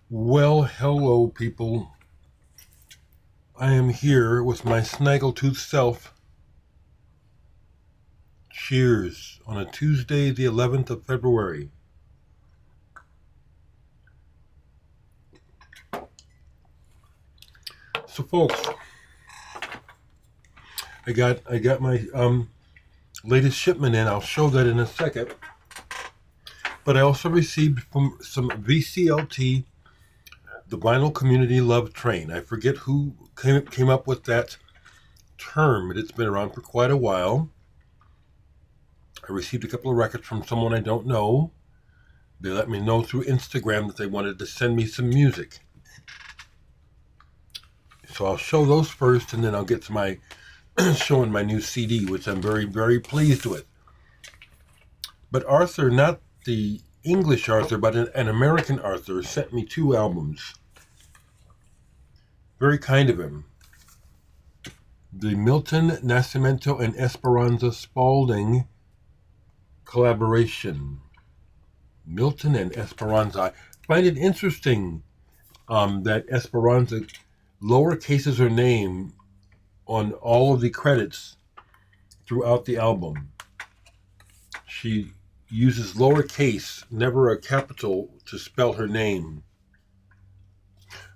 Well, hello, people. I am here with my snaggletooth self. Cheers on a Tuesday, the 11th of February. So, folks, I got my latest shipment in. I'll show that in a second. But I also received from some VCLT, the Vinyl Community Love Train. I forget who came up with that term, but it's been around for quite a while. I received a couple of records from someone I don't know. They let me know through Instagram that they wanted to send me some music. So I'll show those first, and then I'll get to my showing my new CD, which I'm very, very pleased with. But Arthur, not the English Arthur, but an American Arthur, sent me two albums. Very kind of him. The Milton Nascimento and Esperanza Spalding collaboration. Milton and Esperanza. I find it interesting that Esperanza lowercases her name on all of the credits throughout the album. She uses lowercase, never a capital, to spell her name.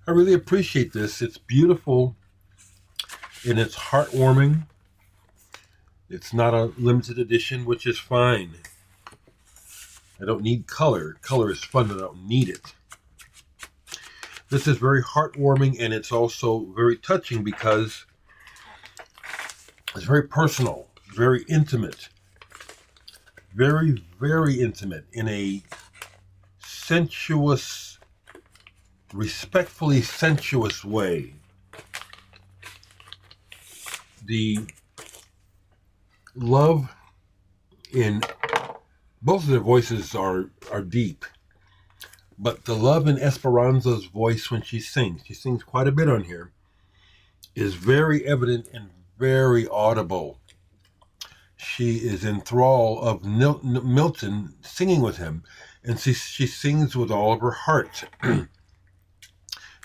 I really appreciate this. It's beautiful and it's heartwarming. It's not a limited edition, which is fine. I don't need color. Color is fun, but I don't need it. This is very heartwarming, and it's also very touching because it's very personal, very intimate. Very, very intimate in a sensuous, respectfully sensuous way. The love in both of their voices are deep, but the love in Esperanza's voice when she sings quite a bit on here, is very evident and very audible. She is in thrall of Milton singing with him, and she sings with all of her heart.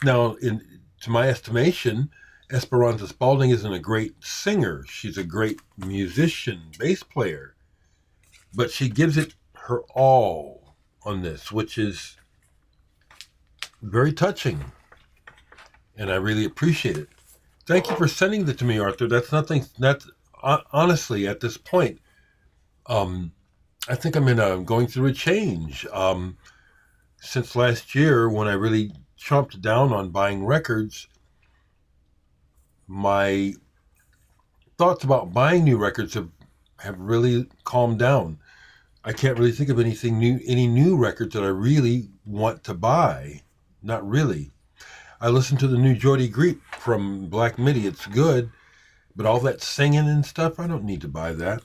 Now, to my estimation, Esperanza Spalding isn't a great singer. She's a great musician, bass player, but she gives it her all on this, which is very touching, and I really appreciate it. Thank you for sending that to me, Arthur. That's nothing. That's honestly, at this point, I think I'm going through a change. Since last year, when I really chomped down on buying records, my thoughts about buying new records have really calmed down. I can't really think of any new records that I really want to buy. Not really. I listened to the new Jordy Greep from Black Midi. It's good, but all that singing and stuff, I don't need to buy that.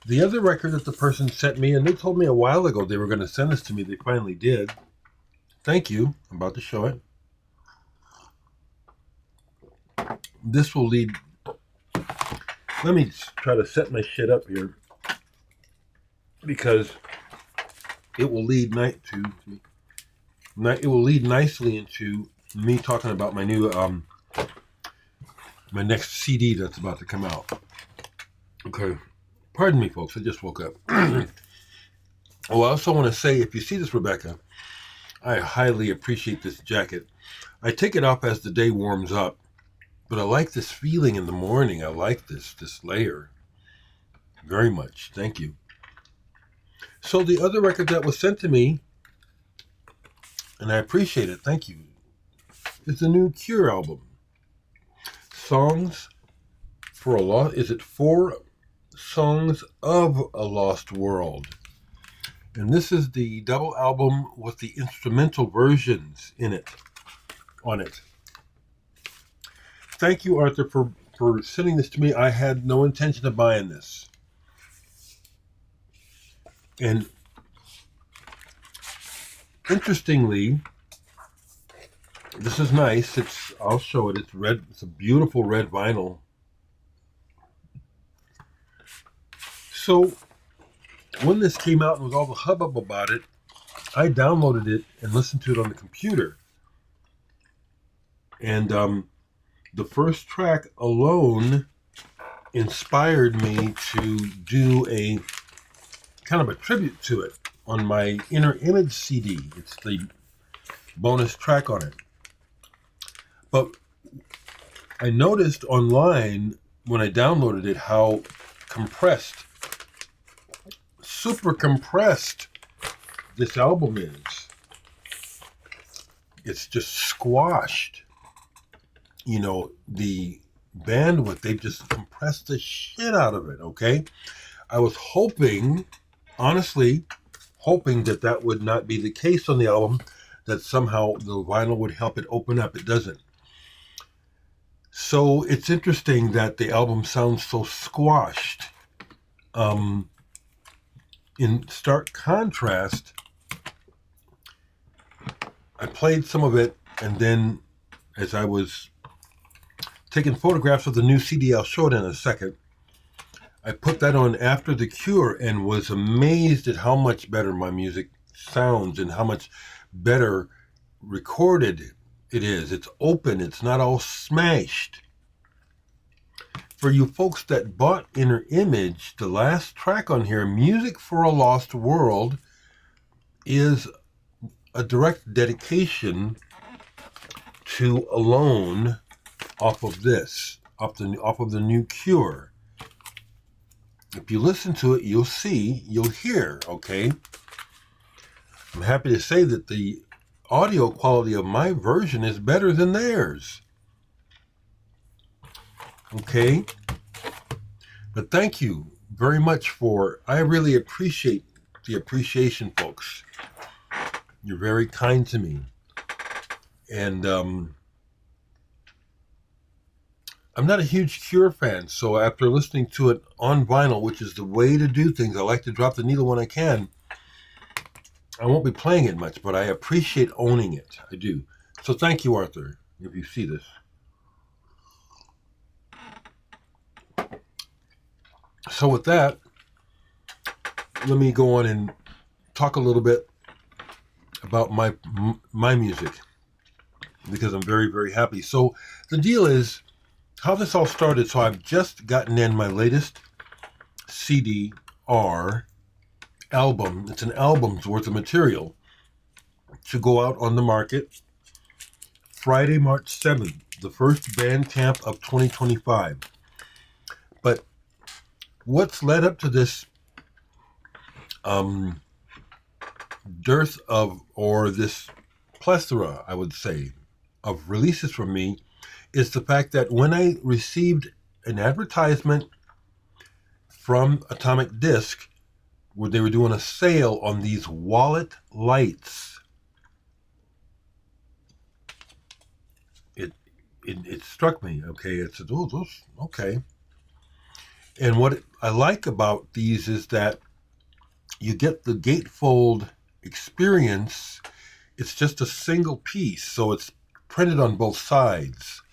The other record that the person sent me, and they told me a while ago they were going to send this to me, they finally did. Thank you. I'm about to show it. This will lead. Let me try to set my shit up here because it will lead it will lead nicely into me talking about my new my next CD that's about to come out. Okay. Pardon me, folks. I just woke up. Oh, I also want to say, if you see this, Rebecca, I highly appreciate this jacket. I take it off as the day warms up, but I like this feeling in the morning. I like this layer very much. Thank you. So the other record that was sent to me, and I appreciate it, thank you, is the new Cure album. Songs for a Lost. Is it 4 Songs of a Lost World? And this is the double album with the instrumental versions on it. Thank you, Arthur, for sending this to me. I had no intention of buying this. And interestingly, this is nice. I'll show it. It's red. It's a beautiful red vinyl. So when this came out and with all the hubbub about it, I downloaded it and listened to it on the computer. And the first track alone inspired me to do a kind of a tribute to it on my Inner Image CD. It's the bonus track on it. But I noticed online when I downloaded it how compressed, super compressed this album is. It's just squashed. You know, the bandwidth, they've just compressed the shit out of it, okay? I was hoping, honestly, hoping that that would not be the case on the album, that somehow the vinyl would help it open up. It doesn't. So it's interesting that the album sounds so squashed. In stark contrast, I played some of it, and then as I was taking photographs of the new CD, I'll show it in a second, I put that on after The Cure and was amazed at how much better my music sounds and how much better recorded it is. It's open. It's not all smashed. For you folks that bought Inner Image, the last track on here, Music for a Lost World, is a direct dedication to Alone off of this, off of the new Cure. If you listen to it, you'll see, you'll hear, okay? I'm happy to say that the audio quality of my version is better than theirs. Okay? But thank you very much I really appreciate the appreciation, folks. You're very kind to me. And I'm not a huge Cure fan, so after listening to it on vinyl, which is the way to do things, I like to drop the needle when I can. I won't be playing it much, but I appreciate owning it. I do. So thank you, Arthur, if you see this. So with that, let me go on and talk a little bit about my music, because I'm very, very happy. So the deal is, how this all started, so I've just gotten in my latest CD-R album. It's an album's worth of material to go out on the market Friday, March 7th, the first Bandcamp of 2025. But what's led up to this dearth of, or this plethora, I would say, of releases from me is the fact that when I received an advertisement from Atomic Disc where they were doing a sale on these wallet lights, it struck me. Okay, it's those okay. And what I like about these is that you get the gatefold experience. It's just a single piece, so it's printed on both sides.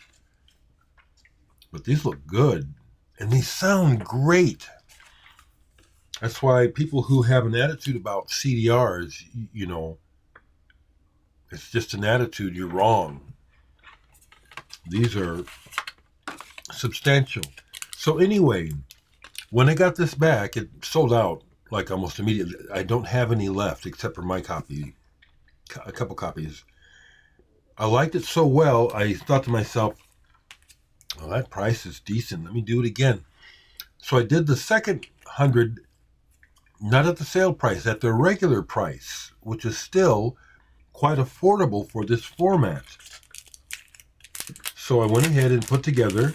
But these look good, and they sound great. That's why people who have an attitude about CDRs, you know, it's just an attitude, you're wrong. These are substantial. So anyway, when I got this back, it sold out like almost immediately. I don't have any left except for my copy, a couple copies. I liked it so well, I thought to myself, well, that price is decent. Let me do it again. So I did the second 100, not at the sale price, at the regular price, which is still quite affordable for this format. So I went ahead and put together,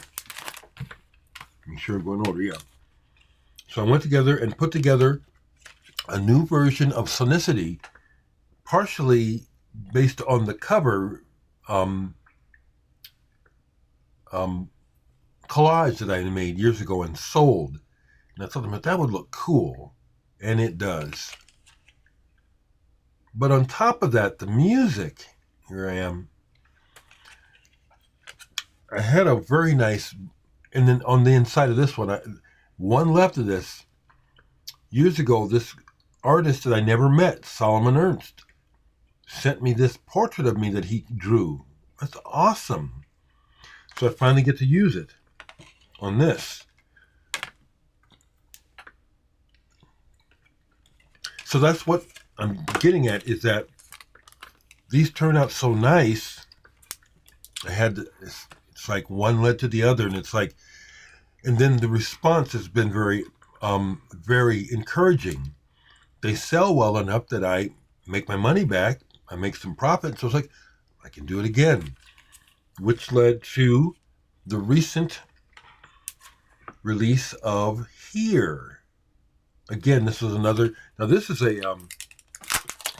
I'm sure I'm going in order, yeah. So I went together and put together a new version of Sonicity, partially based on the cover collage that I made years ago and sold. And I thought that would look cool, and it does. But on top of that, the music, here I am. I had a very nice, and then on the inside of this one left of this, years ago, this artist that I never met, Solomon Ernst, sent me this portrait of me that he drew. That's awesome. So I finally get to use it on this. So that's what I'm getting at, is that these turn out so nice. It's like one led to the other, and it's like, and then the response has been very, very encouraging. They sell well enough that I make my money back. I make some profit. So it's like, I can do it again, which led to the recent release of Here. Again, this is another, now this is a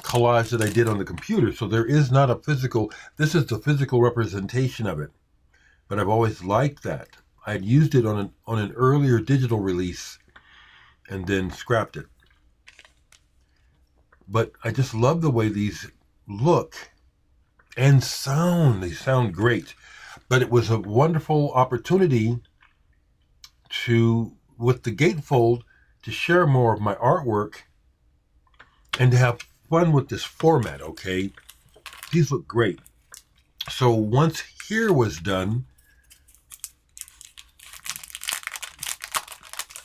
collage that I did on the computer. So there is not a physical, this is the physical representation of it. But I've always liked that. I had used it on an earlier digital release and then scrapped it. But I just love the way these look and sound. They sound great. But it was a wonderful opportunity to, with the gatefold, to share more of my artwork and to have fun with this format, okay? These look great. So once Here was done,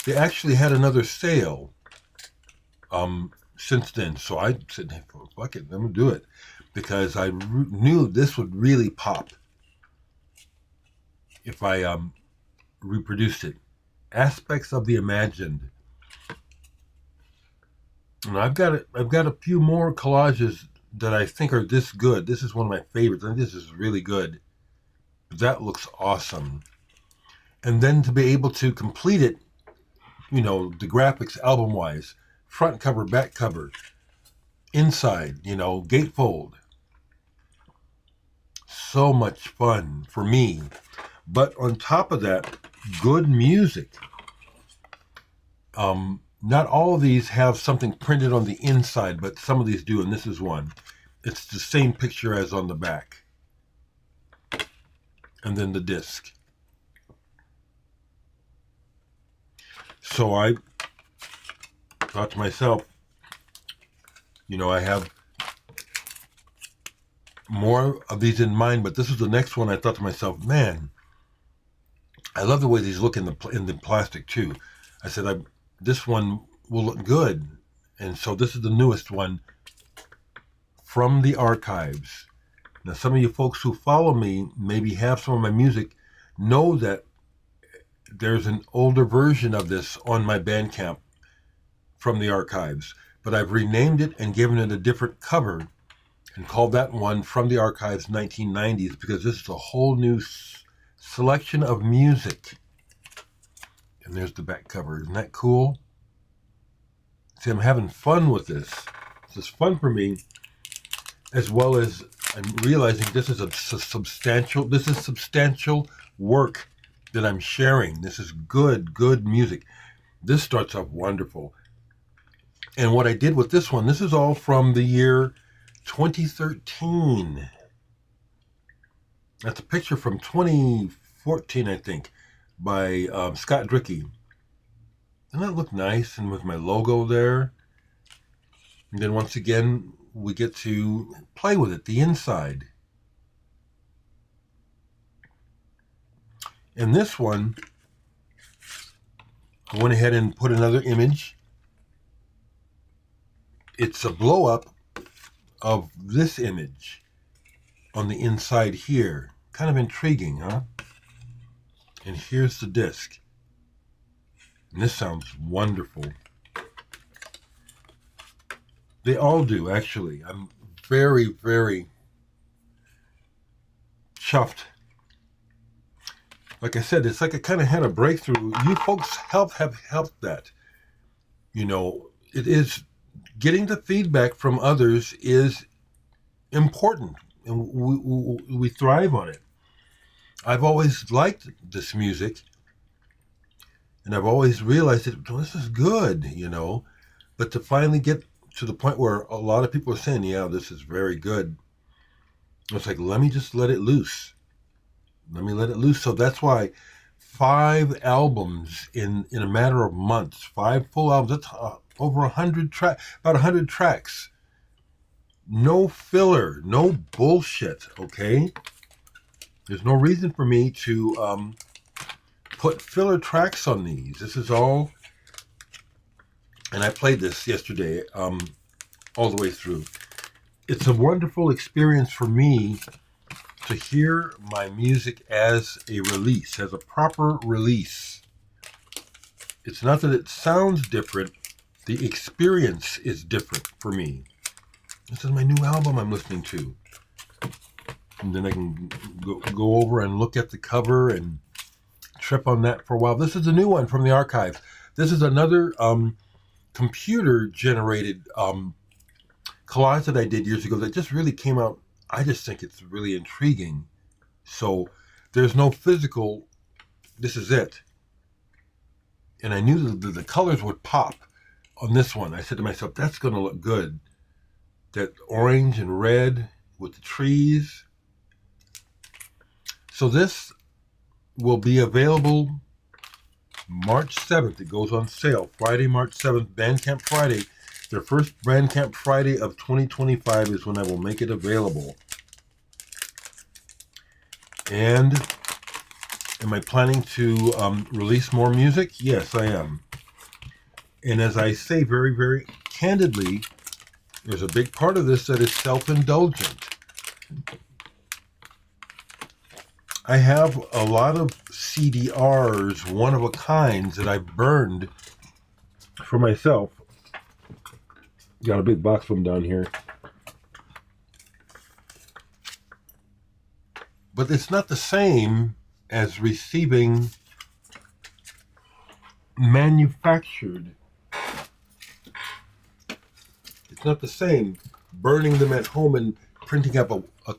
they actually had another sale since then. So I said, hey, fuck it, I'm going to do it. Because I knew this would really pop if I reproduced it. Aspects of the Imagined. And I've got a few more collages that I think are this good. This is one of my favorites. I think this is really good. That looks awesome. And then to be able to complete it, you know, the graphics album-wise, front cover, back cover, inside, you know, gatefold. So much fun for me. But on top of that, good music. Not all of these have something printed on the inside, but some of these do, and this is one. It's the same picture as on the back. And then the disc. So I thought to myself, you know, I have more of these in mind, but this is the next one. I thought to myself, man, I love the way these look in the plastic too. I said, this one will look good. And so this is the newest one from the archives. Now, some of you folks who follow me, maybe have some of my music, know that there's an older version of this on my Bandcamp from the archives, but I've renamed it and given it a different cover and called that one From the Archives 1990s, because this is a whole new selection of music. And there's the back cover. Isn't that cool? See, I'm having fun with this. This is fun for me, as well as I'm realizing this is substantial work that I'm sharing. This is good music. This starts off wonderful. And what I did with this one, this is all from the year 2013. That's a picture from 2014, I think, by Scott Drickey. Doesn't that look nice? And with my logo there. And then once again, we get to play with it, the inside. And this one, I went ahead and put another image. It's a blow up of this image on the inside here. Kind of intriguing, huh? And here's the disc. And this sounds wonderful. They all do, actually. I'm very, very chuffed. Like I said, it's like I kind of had a breakthrough. You folks have helped that. You know, it is getting the feedback from others is important, and we thrive on it. I've always liked this music, and I've always realized that, well, this is good, you know. But to finally get to the point where a lot of people are saying, yeah, this is very good, it's like, let me just let it loose. Let me let it loose. So that's why 5 albums in a matter of months, 5 full albums, that's over 100 tracks, about 100 tracks No filler, no bullshit, okay? There's no reason for me to put filler tracks on these. This is all, and I played this yesterday all the way through. It's a wonderful experience for me to hear my music as a release, as a proper release. It's not that it sounds different, the experience is different for me. This is my new album I'm listening to. And then I can go over and look at the cover and trip on that for a while. This is a new one from the archives. This is another computer-generated collage that I did years ago that just really came out. I just think it's really intriguing. So there's no physical, this is it. And I knew that the colors would pop on this one. I said to myself, that's going to look good. That orange and red with the trees. So this will be available March 7th. It goes on sale Friday, March 7th, Bandcamp Friday. Their first Bandcamp Friday of 2025 is when I will make it available. And am I planning to release more music? Yes, I am. And as I say very, very candidly, there's a big part of this that is self-indulgent. I have a lot of CDRs, one-of-a-kinds, that I've burned for myself. Got a big box of them down here. But it's not the same as receiving manufactured. It's not the same. Burning them at home and printing up a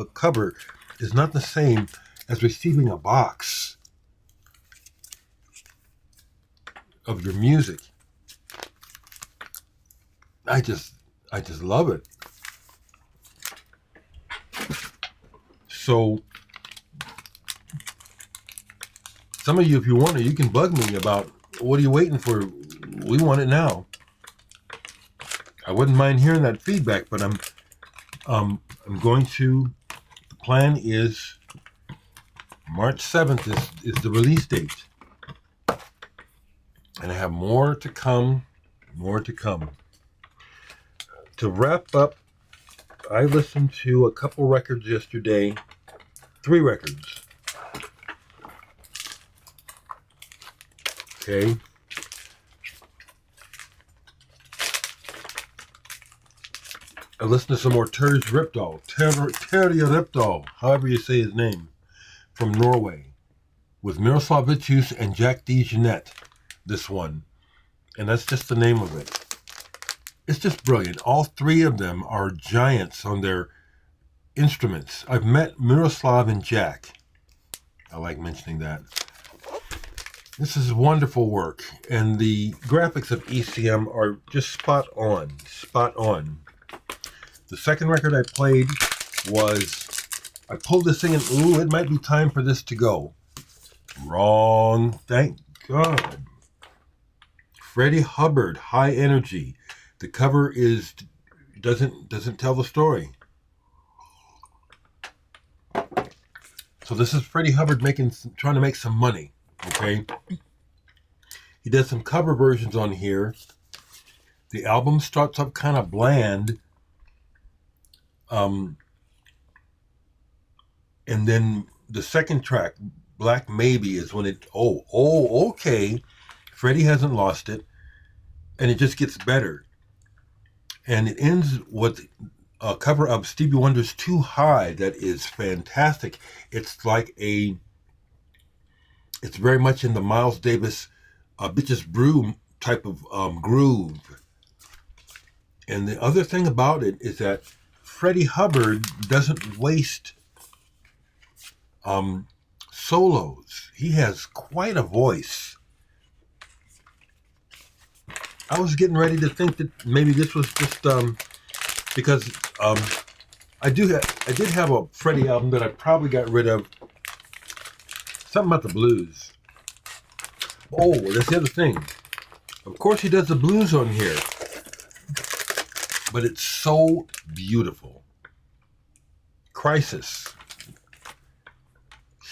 cover is not the same as receiving a box of your music. I just love it. So some of you, if you want to, you can bug me about, what are you waiting for? We want it now. I wouldn't mind hearing that feedback, but I'm going to. The plan is March 7th is the release date, and I have more to come. More to come. To wrap up, I listened to a couple records yesterday. 3 records. Okay. I listened to some more Terje Ripdahl, however you say his name, from Norway, with Miroslav Vitous and Jack DeJohnette, this one. And that's just the name of it. It's just brilliant. All 3 of them are giants on their instruments. I've met Miroslav and Jack. I like mentioning that. This is wonderful work, and the graphics of ECM are just spot on. Spot on. The second record I played was, I pulled this thing and, ooh, it might be time for this to go. Wrong. Thank God. Freddie Hubbard, High Energy. The cover doesn't tell the story. So this is Freddie Hubbard trying to make some money. Okay. He does some cover versions on here. The album starts up kind of bland. And then the second track, Black Maybe, is when it, okay. Freddie hasn't lost it. And it just gets better. And it ends with a cover of Stevie Wonder's Too High that is fantastic. It's like it's very much in the Miles Davis Bitches Brew type of groove. And the other thing about it is that Freddie Hubbard doesn't waste solos. He has quite a voice. I was getting ready to think that maybe this was just because I did have a Freddie album that I probably got rid of. Something about the blues. Oh, that's the other thing. Of course he does the blues on here. but it's so beautiful. Crisis.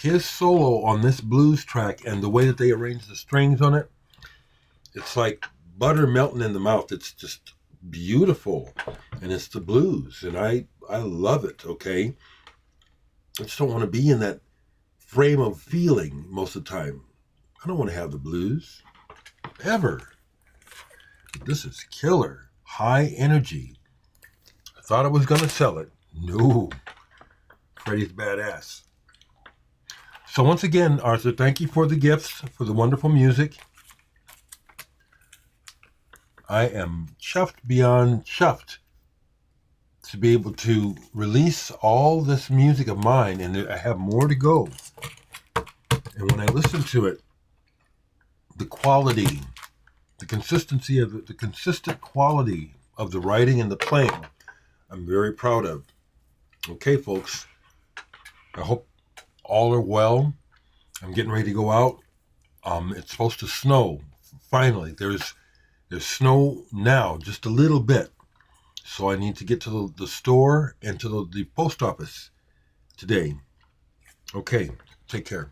His solo on this blues track and the way that they arrange the strings on it, it's like butter melting in the mouth. It's just beautiful, and it's the blues, and I love it. Okay, I just don't want to be in that frame of feeling most of the time. I don't want to have the blues ever. This is killer, high energy. I thought I was gonna sell it. No, Freddie's badass. So once again, Arthur, thank you for the gifts, for the wonderful music. I am chuffed beyond chuffed to be able to release all this music of mine, and I have more to go. And when I listen to it, the quality, the consistency of it, the consistent quality of the writing and the playing, I'm very proud of. Okay, folks, I hope all are well. I'm getting ready to go out. It's supposed to snow. Finally, there's snow now, just a little bit. So I need to get to the store and to the post office today. Okay, take care.